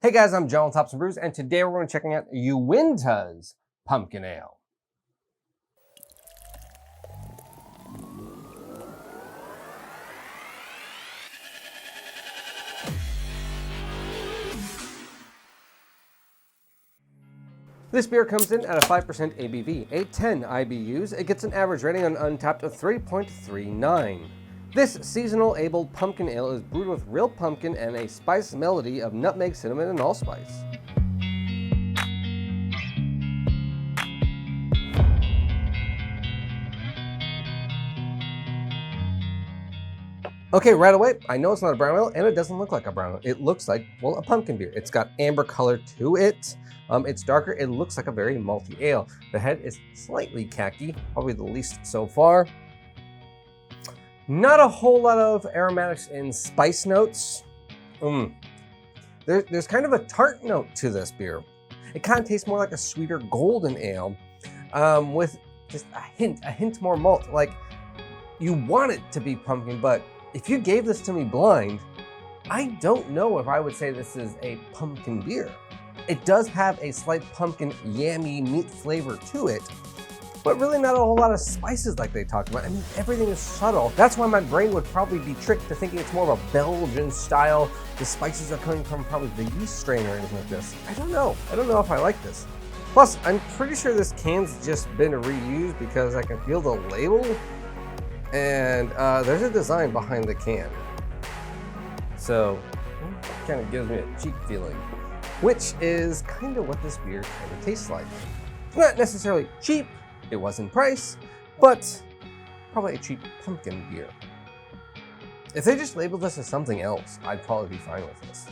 Hey guys, I'm John with Untappd Brews, and today we're going to be checking out Uinta's Pumpkin Ale. This beer comes in at a 5% ABV, a 10 IBUs. It gets an average rating on Untappd of 3.39. This seasonal abled pumpkin ale is brewed with real pumpkin and a spice melody of nutmeg, cinnamon, and allspice. Okay, right away, I know it's not a brown ale, and it doesn't look like a brown ale. It looks like, well, a pumpkin beer. It's got amber color to it. It's darker. It looks like a very malty ale. The head is slightly khaki, probably the least so far. Not a whole lot of aromatics and spice notes. There's kind of a tart note to this beer. It kind of tastes more like a sweeter golden ale with just a hint more malt. Like, you want it to be pumpkin, but if you gave this to me blind, I don't know if I would say this is a pumpkin beer. It does have a slight pumpkin yammy meat flavor to it, but really not a whole lot of spices like they talked about. I mean, everything is subtle. That's why my brain would probably be tricked to thinking it's more of a Belgian style. The spices are coming from probably the yeast strain or anything like this. I don't know. I don't know if I like this. Plus, I'm pretty sure this can's just been reused because I can feel the label. And there's a design behind the can. So, it kind of gives me a cheap feeling, which is kind of what this beer kind of tastes like. Not necessarily cheap, it was in price, but probably a cheap pumpkin beer. If they just labeled this as something else, I'd probably be fine with this.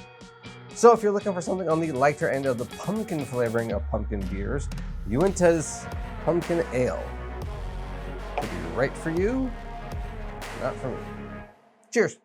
So if you're looking for something on the lighter end of the pumpkin flavoring of pumpkin beers, Uinta's Pumpkin Ale could be right for you, not for me. Cheers.